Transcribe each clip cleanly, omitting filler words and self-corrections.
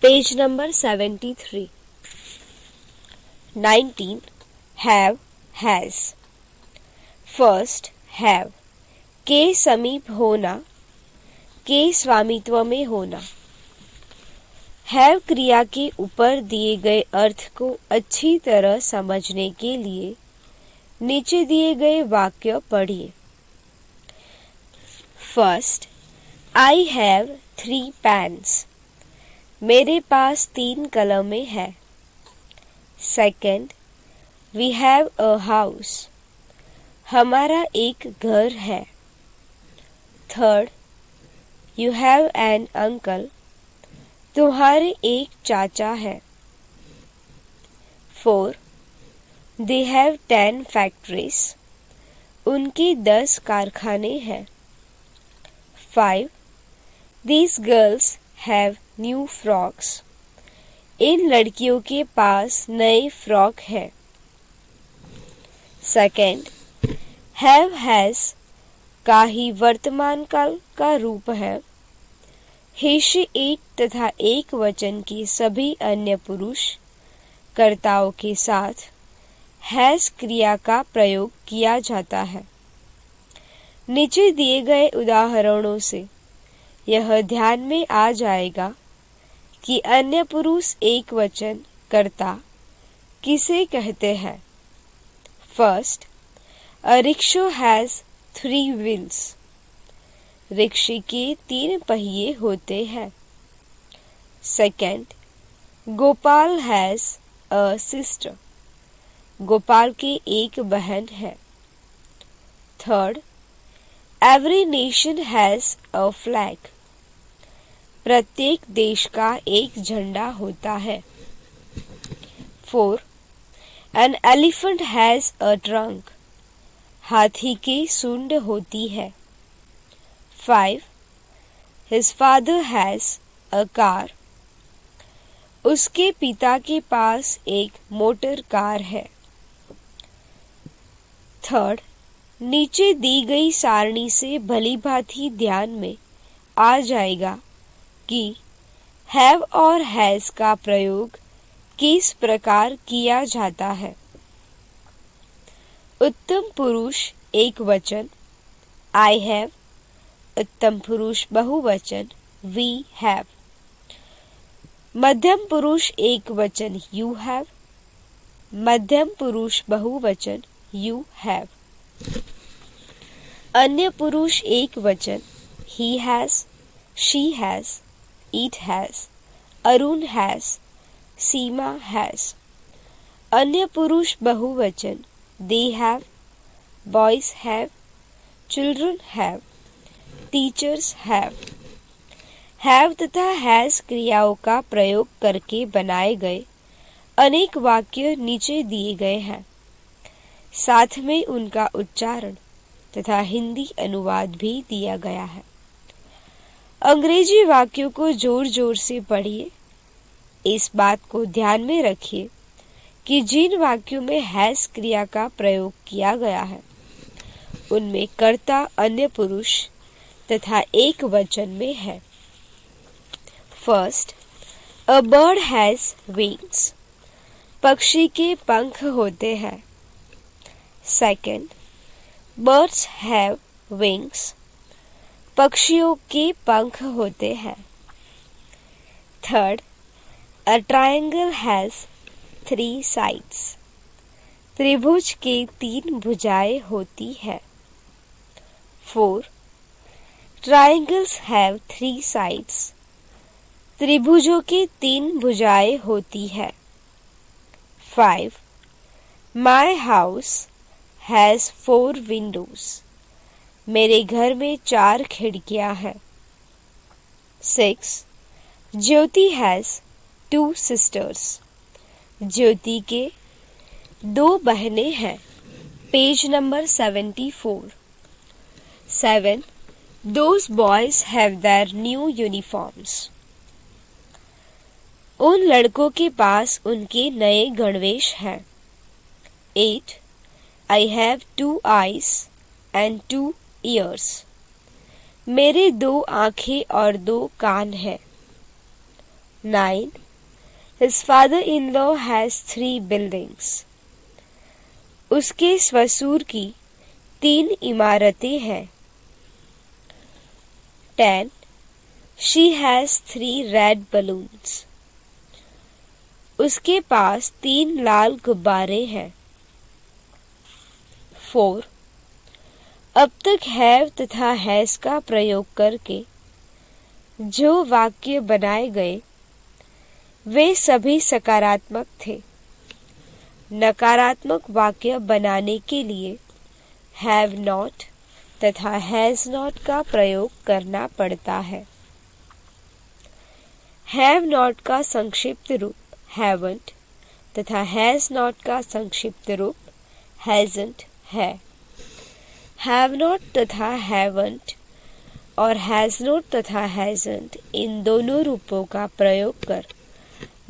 Page number 73। 19. Have, has. First have, के समीप होना, के स्वामित्व में होना। हैव क्रिया के ऊपर दिए गए अर्थ को अच्छी तरह समझने के लिए नीचे दिए गए वाक्य पढ़िए। First, I have 3 pens. मेरे पास 3 कलमें हैं। Second, we have a house. हमारा एक घर है। Third, you have an uncle. तुम्हारे एक चाचा है। 4, दे हैव 10 फैक्ट्रीज। उनके 10 कारखाने हैं। 5, these girls have new frocks. इन लड़कियों के पास नए फ्रॉक है। सेकेंड, हैव हैज का ही वर्तमान काल का रूप है। हेश एक तथा एक वचन के सभी अन्य पुरुष कर्ताओं के साथ हैज क्रिया का प्रयोग किया जाता है। नीचे दिए गए उदाहरणों से यह ध्यान में आ जाएगा कि अन्य पुरुष एक वचन कर्ता किसे कहते हैं। First, a rickshaw has 3 wheels. रिक्शे के 3 पहिए होते हैं। Second, Gopal has a sister. Gopal की एक बहन है। Third, every nation has a flag. प्रत्येक देश का एक झंडा होता है। 4, an elephant has a trunk. हाथी की सूंड होती है। 5, his father has a car. उसके पिता के पास एक मोटर कार है। थर्ड, नीचे दी गई सारणी से भली भांति ध्यान में आ जाएगा कि हैव और हैज का प्रयोग किस प्रकार किया जाता है। उत्तम पुरुष एक वचन आई हैव। उत्तम पुरुष बहुवचन वी हैव। मध्यम पुरुष एक वचन यू हैव। मध्यम पुरुष बहुवचन यू हैव। अन्य पुरुष एक वचन he has, she has, it has, Arun has, Seema has. अन्य पुरुष बहुवचन they have, boys have, children have, teachers have. Have तथा हैज क्रियाओं का प्रयोग करके बनाए गए अनेक वाक्य नीचे दिए गए हैं। साथ में उनका उच्चारण तथा हिंदी अनुवाद भी दिया गया है। अंग्रेजी वाक्यों को जोर जोर से पढ़िए। इस बात को ध्यान में रखिए कि जिन वाक्यों में हैज क्रिया का प्रयोग किया गया है उनमें कर्ता अन्य पुरुष तथा एक वचन में है। First, a bird has wings. पक्षी के पंख होते हैं। Second, birds have wings. पक्षियों के पंख होते हैं। Third, a triangle has 3 sides. त्रिभुज के 3 भुजाएं होती है। 4, ट्रायंगल्स हैव 3 साइड्स। त्रिभुजों की 3 भुजाएं होती है। 5, माई हाउस हैज 4 विंडोज। मेरे घर में 4 खिड़कियां हैं। 6, ज्योति हैज 2 सिस्टर्स। ज्योति के 2 बहनें हैं। Page number 74। 7, those boys have their new uniforms. उन लड़कों के पास उनके नए गणवेश हैं। 8, I have 2 eyes and 2 ears. मेरे 2 आंखें और 2 कान हैं। 9. His father-in-law has 3 buildings. उसके ससुर की 3 इमारतें हैं. 10. She has 3 red balloons. उसके पास 3 लाल गुब्बारे हैं. 4. अब तक हैव तथा हैज का प्रयोग करके जो वाक्य बनाए गए वे सभी सकारात्मक थे. नकारात्मक वाक्य बनाने के लिए हैव नॉट तथा हैज नॉट का प्रयोग करना पड़ता है. हैव नॉट का संक्षिप्त रूप हैवंट तथा हैज नॉट का संक्षिप्त रूप हैजंट है. हैव नॉट तथा हैवंट और हैज नॉट तथा हैजंट इन दोनों रूपों का प्रयोग कर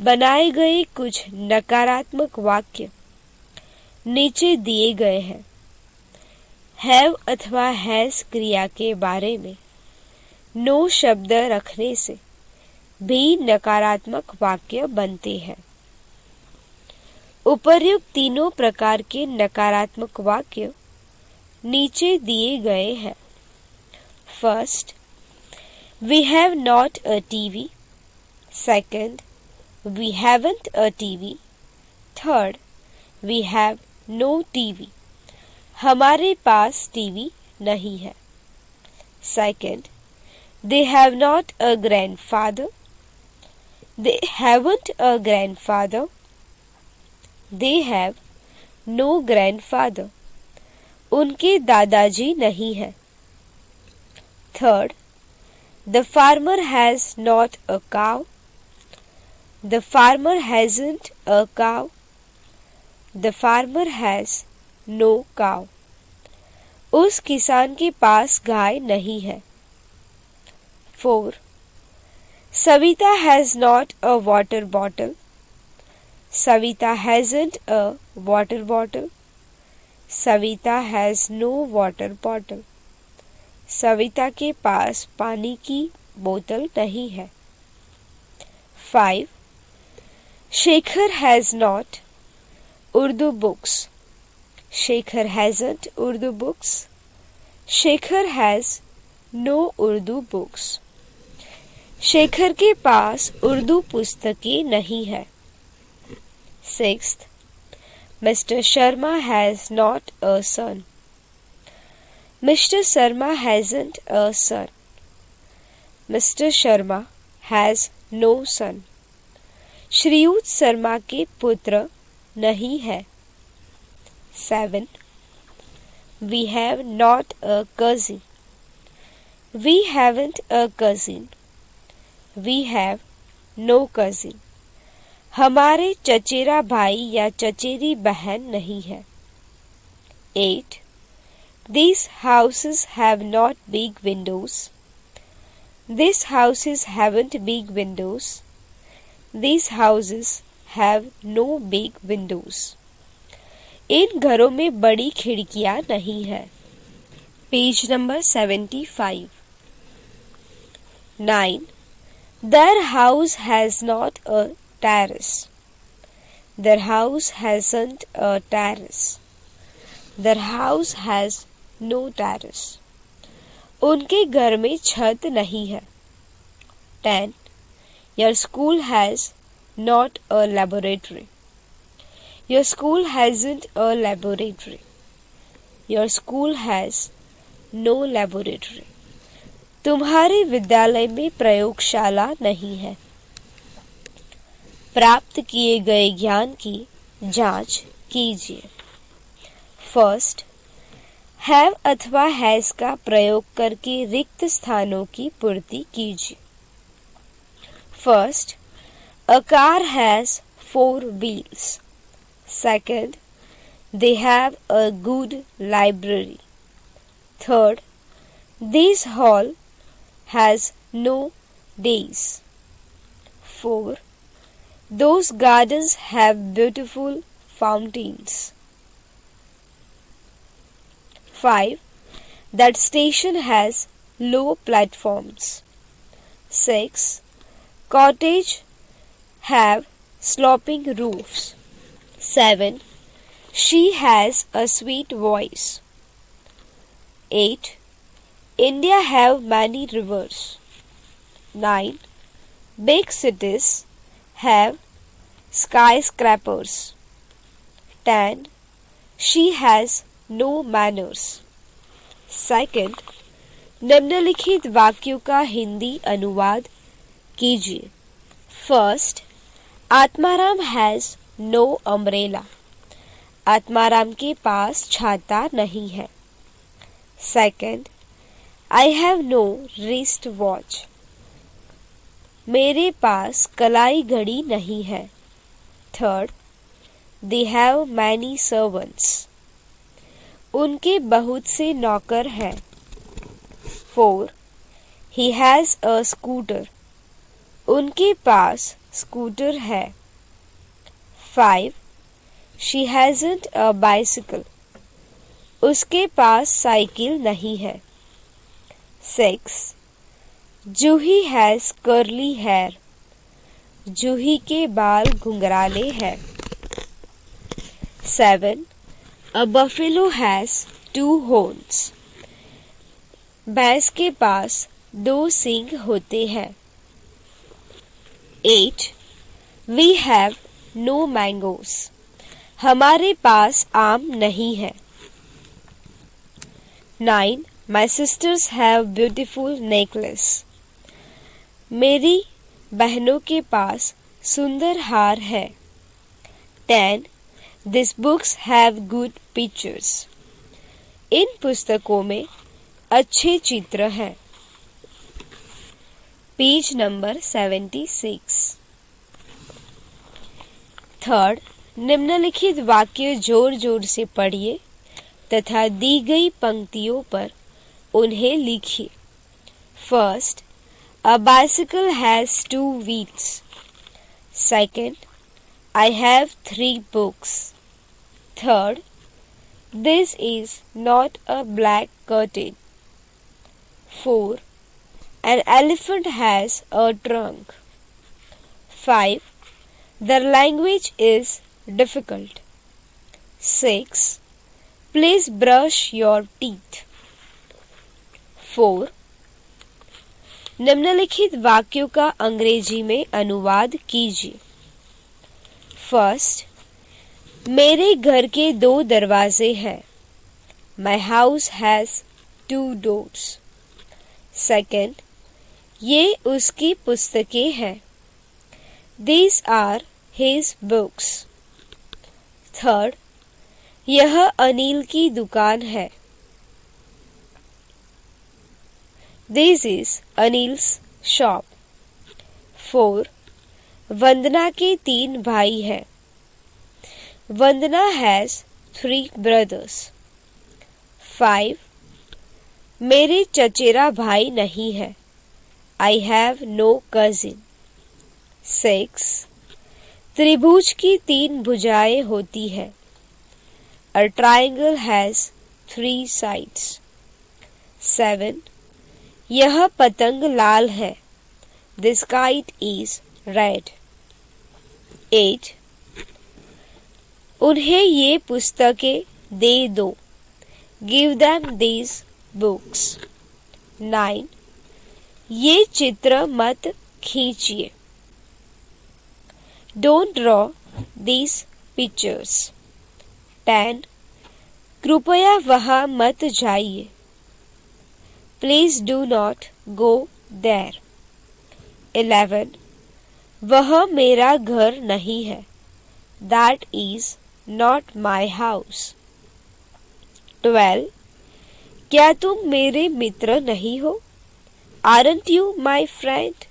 बनाए गए कुछ नकारात्मक वाक्य नीचे दिए गए हैं. हैव अथवा हैज क्रिया के बारे में नो शब्द रखने से भी नकारात्मक वाक्य बनते हैं. उपर्युक्त तीनों प्रकार के नकारात्मक वाक्य नीचे दिए गए हैं. First, we have not a TV. Second, we haven't a TV. Third, we have no TV. हमारे पास टीवी नहीं है. Second, they have not a grandfather. They haven't a grandfather. They have no grandfather. उनके दादाजी नहीं है. Third, the farmer has not a cow. The farmer hasn't a cow. The farmer has no cow. उस किसान के पास गाय नहीं है. 4. Savita has not a water bottle. Savita hasn't a water bottle. Savita has no water bottle. Savita के पास पानी की बोतल नहीं है. 5. Shekhar has not Urdu books. Shekhar hasn't Urdu books. Shekhar has no Urdu books. Shekhar के पास उर्दू पुस्तकें नहीं है. 6th, Mr. Sharma has not a son. Mr. Sharma hasn't a son. Mr. Sharma has no son. श्रीयुत शर्मा के पुत्र नहीं है. 7. We have not a cousin. We haven't a cousin. We have no cousin. हमारे चचेरा भाई या चचेरी बहन नहीं है. 8. These houses have not big windows. These houses haven't big windows. These houses have no big windows. इन घरों में बड़ी खिड़कियां नहीं है. Page number 75. 9. Their house has not a terrace. Their house hasn't a terrace. Their house has no terrace. उनके घर में छत नहीं है. 10. Your school has not a laboratory. Your school hasn't a laboratory. Your school has no laboratory. तुम्हारे विद्यालय में प्रयोगशाला नहीं है. प्राप्त किए गए ज्ञान की जांच कीजिए. फर्स्ट, हैव अथवा हैज का प्रयोग करके रिक्त स्थानों की पूर्ति कीजिए. First, a car has 4 wheels. Second, they have a good library. Third, this hall has no days. 4. Those gardens have beautiful fountains. 5. That station has low platforms. 6. Cottage have sloping roofs. 7. She has a sweet voice. 8. India have many rivers. 9. Big cities have skyscrapers. 10. She has no manners. 2. निम्नलिखित वाक्यों का हिंदी अनुवाद कीजिए. First, Atmaram has no umbrella. Atmaram के पास छाता नहीं है. Second, I have no wrist watch. मेरे पास कलाई घड़ी नहीं है. Third, they have many servants. उनके बहुत से नौकर हैं. 4. He has a scooter. उनके पास स्कूटर है. 5. She hasn't a bicycle. उसके पास साइकिल नहीं है. 6. Juhi has curly hair. जूही के बाल घुंघराले हैं. 7. A buffalo has 2 horns. भैंस के पास 2 सींग होते हैं. 8. We have no mangoes. हमारे पास आम नहीं है. 9. My sisters have beautiful necklace. मेरी बहनों के पास सुंदर हार है. 10. These books have good pictures. इन पुस्तकों में अच्छे चित्र हैं. Page number 76. थर्ड, निम्नलिखित वाक्य जोर जोर से पढ़िए तथा दी गई पंक्तियों पर उन्हें लिखिए. First, a bicycle has 2 wheels. Second, I have 3 books. Third, this is not a black curtain. 4. An elephant has a trunk. 5. The language is difficult. 6. Please brush your teeth. 4. निम्नलिखित वाक्यों का अंग्रेजी में अनुवाद कीजिए. फर्स्ट, मेरे घर के 2 दरवाजे हैं. My house has 2 doors. Second, ये उसकी पुस्तकें हैं. These are his books. Third, यह अनिल की दुकान है. This is Anil's shop. 4. वंदना के 3 भाई हैं. वंदना has 3 brothers. 5. मेरे चचेरा भाई नहीं है. I have no cousin. 6. त्रिभुज की 3 भुजाएं होती है. A triangle has 3 sides. 7. यह पतंग लाल है. This kite is red. 8. उन्हें ये पुस्तकें दे दो. Give them these books. 9. ये चित्र मत खींचिए. Don't draw these pictures. 10. कृपया वहाँ मत जाइए. Please do not go there. 11. वह मेरा घर नहीं है. That is not my house. 12. क्या तुम मेरे मित्र नहीं हो? Aren't you my friend?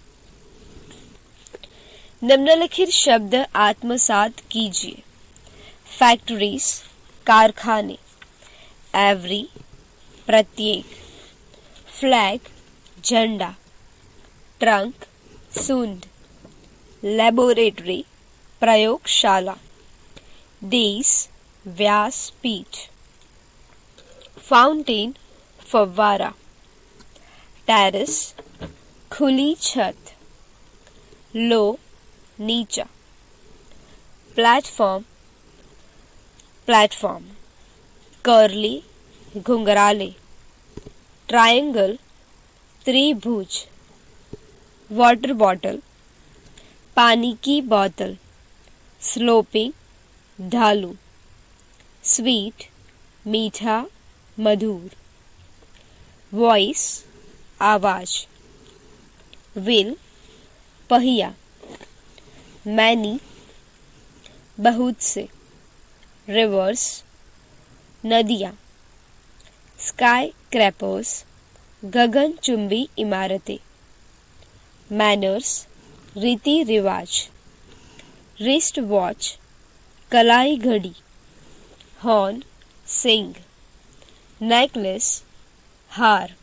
निम्नलिखित शब्द आत्मसात कीजिए. फैक्ट्रीज, कारखाने. एवरी, प्रत्येक. फ्लैग, झंडा. ट्रंक, सूंड. लेबोरेटरी, प्रयोगशाला. डेस, व्यासपीठ. फाउंटेन, फव्वारा. टेरेस, खुली छत. लो, नीचा. Platform platform. कर्ली घुंघराले. ट्रायंगल त्रिभुज. वाटर बॉटल पानी की बोतल. स्लोपिंग ढालू. स्वीट मीठा मधुर. वॉइस आवाज. व्हील पहिया. मैनी बहुत से. रिवर्स नदियाँ. स्काई क्रैपर्स गगनचुंबी इमारतें. मैनर्स रीति रिवाज. रिस्ट वॉच कलाई घड़ी. हॉर्न सींग. नेकलेस हार.